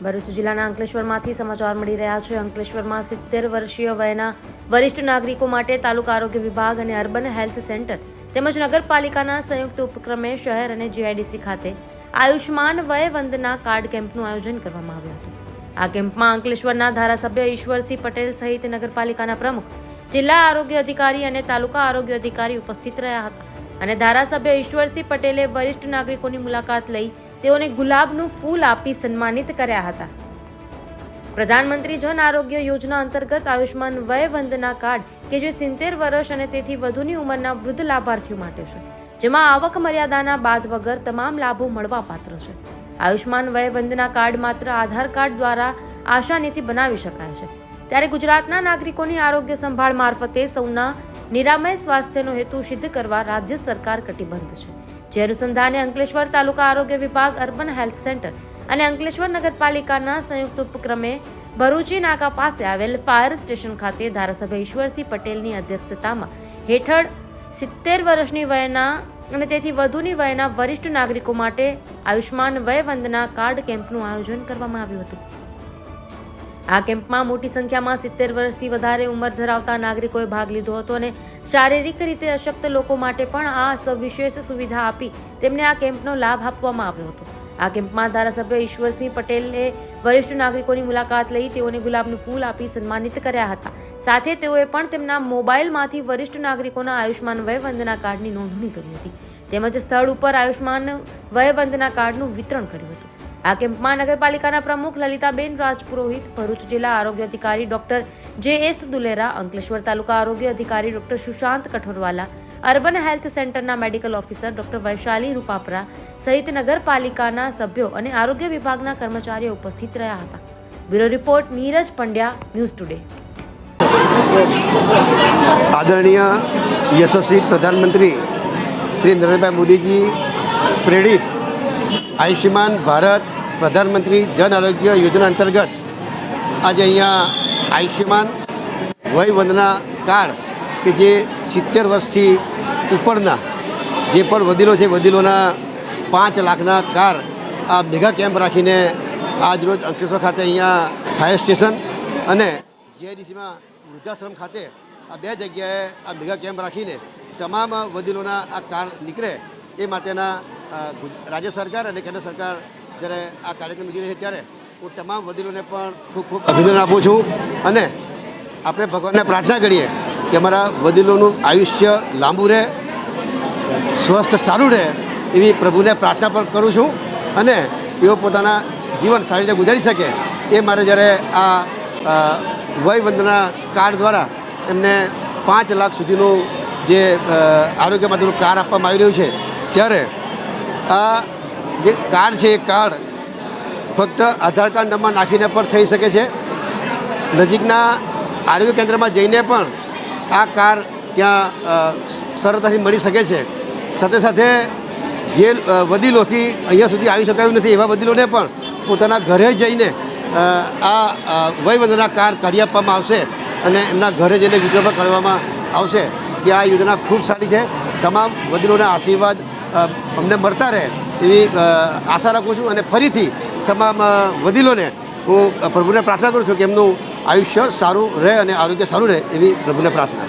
ભરૂચ જિલ્લાના અંકલેશ્વરમાંથી સમાચાર મળી રહ્યા છે। અંકલેશ્વરમાં 70 વર્ષીય વયના વરિષ્ઠ નાગરિકો માટે તાલુકા આરોગ્ય વિભાગ અને અર્બન હેલ્થ સેન્ટર તેમજ નગરપાલિકાના સંયુક્ત ઉપક્રમે શહેર અને જીઆઈડીસી ખાતે આયુષ્માન વય વંદના કાર્ડ કેમ્પનું આયોજન કરવામાં આવ્યું હતું। આ કેમ્પમાં અંકલેશ્વરના ધારાસભ્ય ઈશ્વરસિંહ પટેલ સહિત નગરપાલિકાના પ્રમુખ, જિલ્લા આરોગ્ય અધિકારી અને તાલુકા આરોગ્ય અધિકારી ઉપસ્થિત રહ્યા હતા અને ધારાસભ્ય ઈશ્વરસિંહ પટેલે વરિષ્ઠ નાગરિકોની મુલાકાત લઈ તેઓને ગુલાબનું ફૂલ આપી સન્માનિત કર્યા હતા। પ્રધાનમંત્રી જન આરોગ્ય યોજના અંતર્ગત આયુષ્માન વય વંદના કાર્ડ કે જે 70 વર્ષ અને તેથી વધુની ઉંમરના વૃદ્ધ લાભાર્થીઓ માટે છે, જેમાં આવક મર્યાદાના બાદ વગર તમામ લાભો મળવા પાત્ર છે। આયુષ્માન વય વંદના કાર્ડ માત્ર આધાર કાર્ડ દ્વારા આસાનીથી બનાવી શકાય છે, ત્યારે ગુજરાતના નાગરિકોની આરોગ્ય સંભાળ મારફતે સૌના નિરામય સ્વાસ્થ્યનો હેતુ સિદ્ધ કરવા રાજ્ય સરકાર કટિબદ્ધ છે। જે અનુસંધાને અંકલેશ્વર તાલુકા આરોગ્ય વિભાગ, અર્બન હેલ્થ સેન્ટર અને અંકલેશ્વર નગરપાલિકાના સંયુક્ત ઉપક્રમે ભરૂચી નાકા પાસે આવેલ ફાયર સ્ટેશન ખાતે ધારાસભ્ય ઈશ્વરસિંહ પટેલની અધ્યક્ષતામાં હેઠળ 70 વર્ષની વયના અને તેથી વધુની વયના વરિષ્ઠ નાગરિકો માટે આયુષ્માન વય વંદના કાર્ડ કેમ્પનું આયોજન કરવામાં આવ્યું હતું। આ કેમ્પમાં મોટી સંખ્યામાં 70 વર્ષથી વધારે ઉંમર ધરાવતા નાગરિકોએ ભાગ લીધો હતો અને શારીરિક રીતે અશક્ત લોકો માટે પણ આ સવિશેષ સુવિધા આપી તેમને આ કેમ્પનો લાભ આપવામાં આવ્યો હતો। આ કેમ્પમાં ધારાસભ્ય ઈશ્વરસિંહ પટેલે વરિષ્ઠ નાગરિકોની મુલાકાત લઈ તેઓને ગુલાબનું ફૂલ આપી સન્માનિત કર્યા હતા। સાથે તેઓએ પણ તેમના મોબાઈલમાંથી વરિષ્ઠ નાગરિકોના આયુષ્માન વય વંદના કાર્ડની નોંધણી કરી હતી તેમજ સ્થળ ઉપર આયુષ્માન વય વંદના કાર્ડનું વિતરણ કર્યું હતું। આ કેમ્પમાં નગરપાલિકાના પ્રમુખ લલિતાબેન રાજપુરોહિત, ભરૂચ જિલ્લા આરોગ્ય અધિકારી ડોક્ટર જે.એસ. દુલેરા, અંકલેશ્વર તાલુકા આરોગ્ય અધિકારી doctor Sushant Kathorwala, urban health સેન્ટરના medical officer doctor Vaishali Rupapara સહિત નગરપાલિકાના સભ્યો અને આરોગ્ય વિભાગના કર્મચારીઓ ઉપસ્થિત રહ્યા હતા। Bureau report, Neeraj Pandya, news today. आदरणीय यशस्वी प्रधानमंत्री श्री नरेंद्रभाई मोदीजी प्रेरित आयुष्मान भारत प्रधानमंत्री जन आरोग्य योजना अंतर्गत आज अहियाँ आयुष्मान वय वंदना कार्ड કે જે 70 વર્ષથી ઉપરના જે પણ વડીલો છે, વડીલોના 5 લાખના કાર્ડ આ મેગા કેમ્પ રાખીને આજ રોજ અંકલેશ્વર ખાતે અહીંયા ફાયર સ્ટેશન અને જીઆઈડીસીમાં વૃદ્ધાશ્રમ ખાતે આ 2 જગ્યાએ આ મેગા કેમ્પ રાખીને તમામ વડીલોના આ કાર્ડ નીકળે એ માટેના રાજ્ય સરકાર અને કેન્દ્ર સરકાર જ્યારે આ કાર્યક્રમ યોજી રહી છે ત્યારે હું તમામ વડીલોને પણ ખૂબ ખૂબ અભિનંદન આપું છું અને આપણે ભગવાનને પ્રાર્થના કરીએ કે અમારા વડીલોનું આયુષ્ય લાંબુ રહે, સ્વસ્થ સારું રહે એવી પ્રભુને પ્રાર્થના પણ કરું છું અને એઓ પોતાના જીવન સારી રીતે ગુજારી શકે એ મારે જ્યારે આ વય વંદના કાર્ડ દ્વારા એમને 5 લાખ સુધીનું જે આરોગ્ય માટેનું કાર્ડ આપવામાં આવી રહ્યું છે ત્યારે આ જે કાર્ડ છે એ કાર્ડ ફક્ત આધાર કાર્ડ નંબર નાખીને પણ થઈ શકે છે। નજીકના આરોગ્ય કેન્દ્રમાં જઈને પણ આ કાર્ડ ત્યાં સરળતાથી મળી શકે છે। સાથે સાથે જે વડીલોથી અહીંયા સુધી આવી શકાયું નથી એવા વડીલોને પણ પોતાના ઘરે જઈને આ વય વંદના કાર્ડ કાઢી આપવામાં આવશે અને એમના ઘરે જઈને વિતરણ કરવામાં આવશે કે આ યોજના ખૂબ સારી છે। તમામ વડીલોના આશીર્વાદ અમને મળતા રહે એવી આશા રાખું છું અને ફરીથી તમામ વડીલોને હું પ્રભુને પ્રાર્થના કરું છું કે એમનું આયુષ્ય સારું રહે અને આરોગ્ય સારું રહે એવી પ્રભુને પ્રાર્થના।